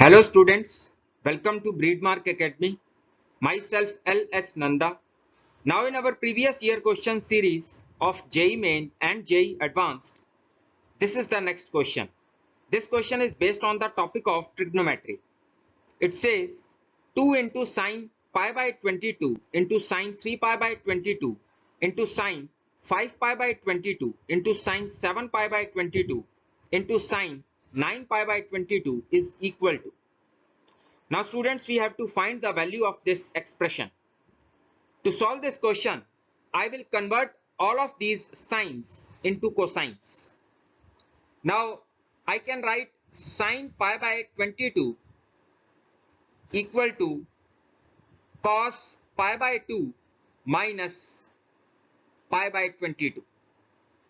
Hello students, welcome to Breedmark Academy. Myself L.S. Nanda. Now in our previous year question series of JEE Main and JEE Advanced, this is the next question. This question is based on the topic of trigonometry. It says 2 into sine pi by 22 into sine 3 pi by 22 into sine 5 pi by 22 into sine 7 pi by 22 into sine 9 pi by 22 is equal to. Now students, we have to find the value of this expression. To solve this question, I will convert all of these sines into cosines. Now I can write sine pi by 22 equal to cos pi by 2 minus pi by 22,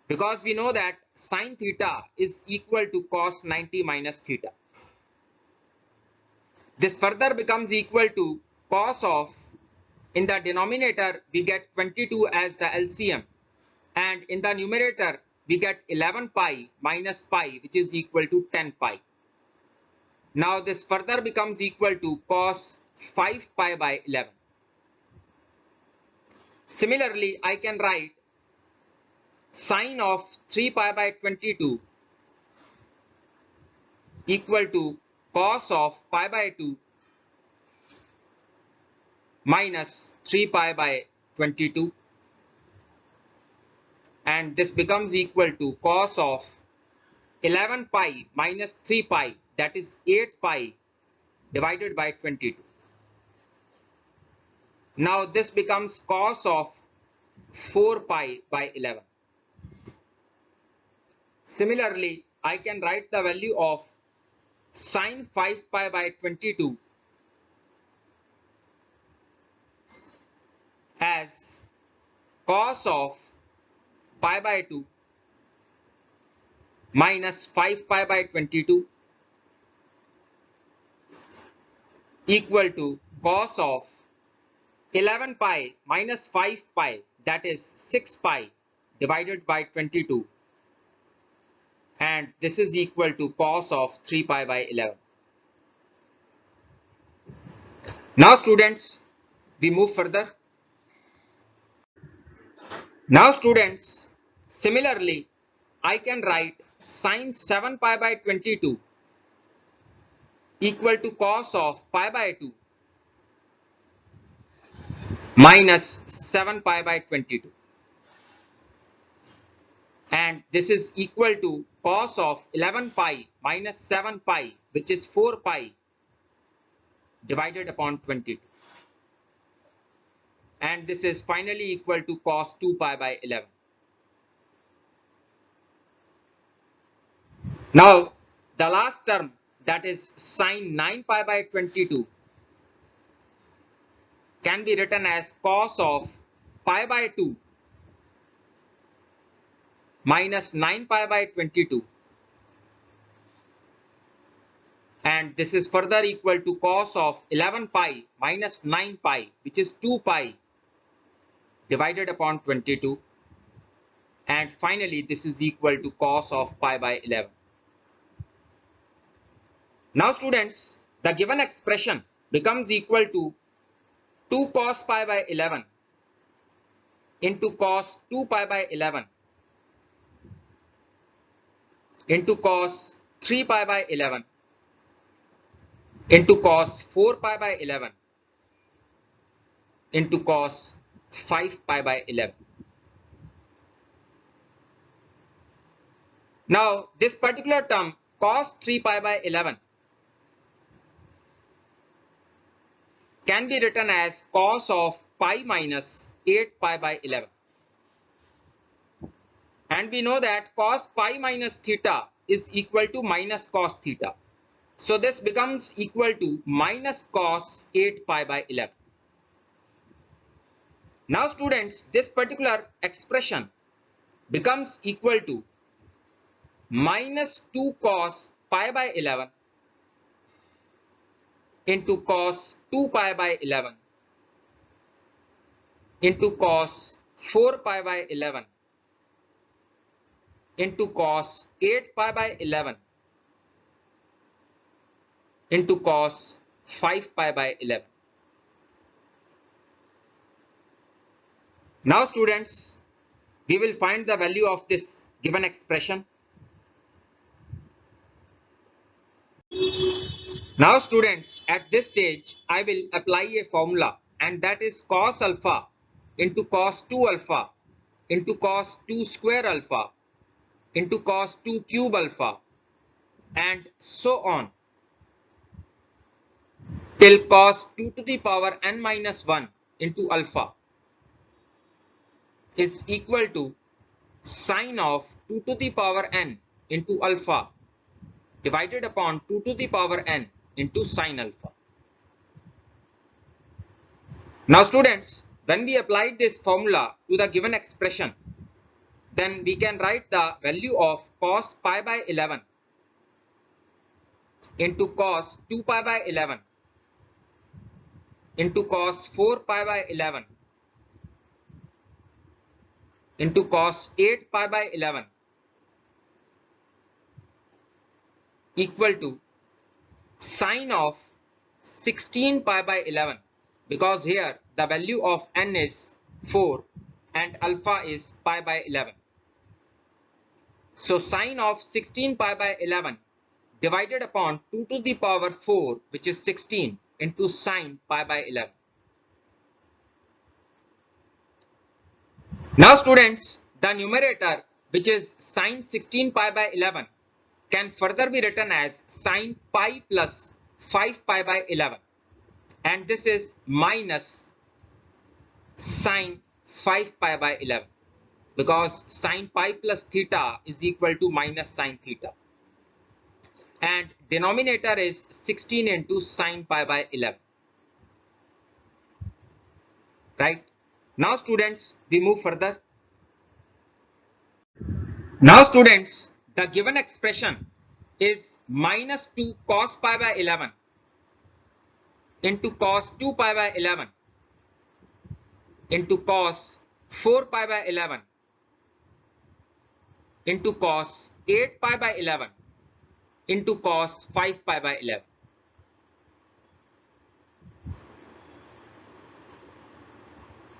because we know that sine theta is equal to cos 90 minus theta. This further becomes equal to cos of, in the denominator we get 22 as the LCM, and in the numerator we get 11 pi minus pi, which is equal to 10 pi. Now this further becomes equal to cos 5 pi by 11. Similarly, I can write sine of 3 pi by 22 equal to cos of pi by 2 minus 3 pi by 22, and this becomes equal to cos of 11 pi minus 3 pi, that is 8 pi divided by 22. Now this becomes cos of 4 pi by 11. Similarly, I can write the value of sine 5 pi by 22 as cos of pi by 2 minus 5 pi by 22 equal to cos of 11 pi minus 5 pi, that is 6 pi divided by 22, and this is equal to cos of 3 pi by 11. Now students, we move further. Now students, similarly, I can write sine 7 pi by 22 equal to cos of pi by 2 minus 7 pi by 22, and this is equal to cos of 11 pi minus 7 pi, which is 4 pi divided upon 22, and this is finally equal to cos 2 pi by 11. Now the last term, that is sine 9 pi by 22, can be written as cos of pi by 2 minus 9 pi by 22, and this is further equal to cos of 11 pi minus 9 pi, which is 2 pi divided upon 22, and finally this is equal to cos of pi by 11. Now students, the given expression becomes equal to 2 cos pi by 11 into cos 2 pi by 11 into cos 3 pi by 11 into cos 4 pi by 11 into cos 5 pi by 11. Now this particular term cos 3 pi by 11 can be written as cos of pi minus 8 pi by 11, and we know that cos pi minus theta is equal to minus cos theta, so this becomes equal to minus cos 8 pi by 11. Now students, this particular expression becomes equal to minus 2 cos pi by 11 into cos 2 pi by 11 into cos 4 pi by 11 into cos 8 pi by 11 into cos 5 pi by 11. Now students, we will find the value of this given expression. Now students, at this stage, I will apply a formula, and that is cos alpha into cos 2 alpha into cos 2 square alpha into cos 2 cube alpha, and so on till cos 2 to the power n minus 1 into alpha is equal to sine of 2 to the power n into alpha divided upon 2 to the power n into sine alpha. Now students, when we applied this formula to the given expression, then we can write the value of cos pi by 11 into cos 2 pi by 11 into cos 4 pi by 11 into cos 8 pi by 11 equal to sine of 16 pi by 11, because here the value of n is 4 and alpha is pi by 11. So sine of 16 pi by 11 divided upon 2 to the power 4, which is 16, into sine pi by 11. Now students, the numerator, which is sine 16 pi by 11, can further be written as sine pi plus 5 pi by 11, and this is minus sine 5 pi by 11, because sine pi plus theta is equal to minus sine theta, and denominator is 16 into sine pi by 11. Right? Now students, we move further. Now students, the given expression is minus 2 cos pi by 11 into cos 2 pi by 11 into cos 4 pi by 11 into cos 8 pi by 11 into cos 5 pi by 11.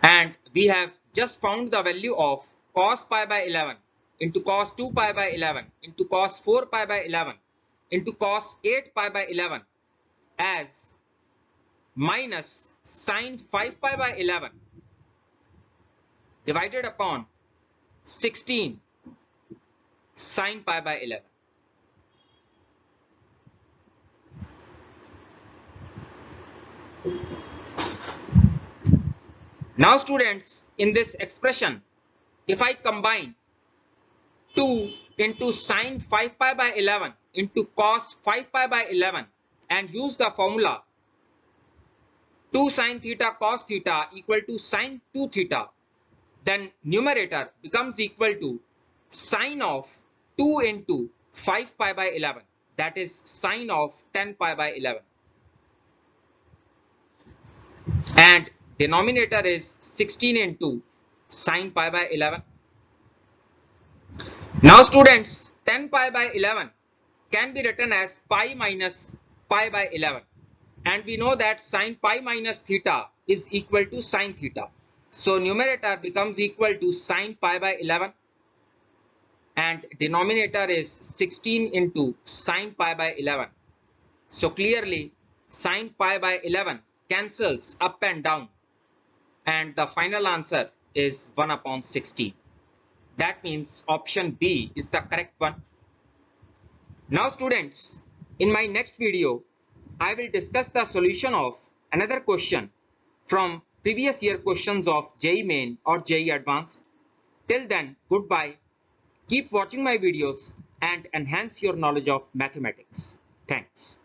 And we have just found the value of cos pi by 11 into cos 2 pi by 11 into cos 4 pi by 11 into cos 8 pi by 11 as minus sine 5 pi by 11 divided upon 16 sine pi by 11. Now students, in this expression, if I combine 2 into sine 5 pi by 11 into cos 5 pi by 11 and use the formula 2 sine theta cos theta equal to sine 2 theta, then numerator becomes equal to sine of 2 into 5 pi by 11, that is sine of 10 pi by 11, and denominator is 16 into sine pi by 11. Now students, 10 pi by 11 can be written as pi minus pi by 11, and we know that sine pi minus theta is equal to sine theta. So numerator becomes equal to sine pi by 11 and denominator is 16 into sine pi by 11. So clearly sine pi by 11 cancels up and down, and the final answer is 1 upon 16. That means option B is the correct one. Now students, in my next video, I will discuss the solution of another question from previous year questions of JEE Main or JEE Advanced. Till then, goodbye. Keep watching my videos and enhance your knowledge of mathematics. Thanks.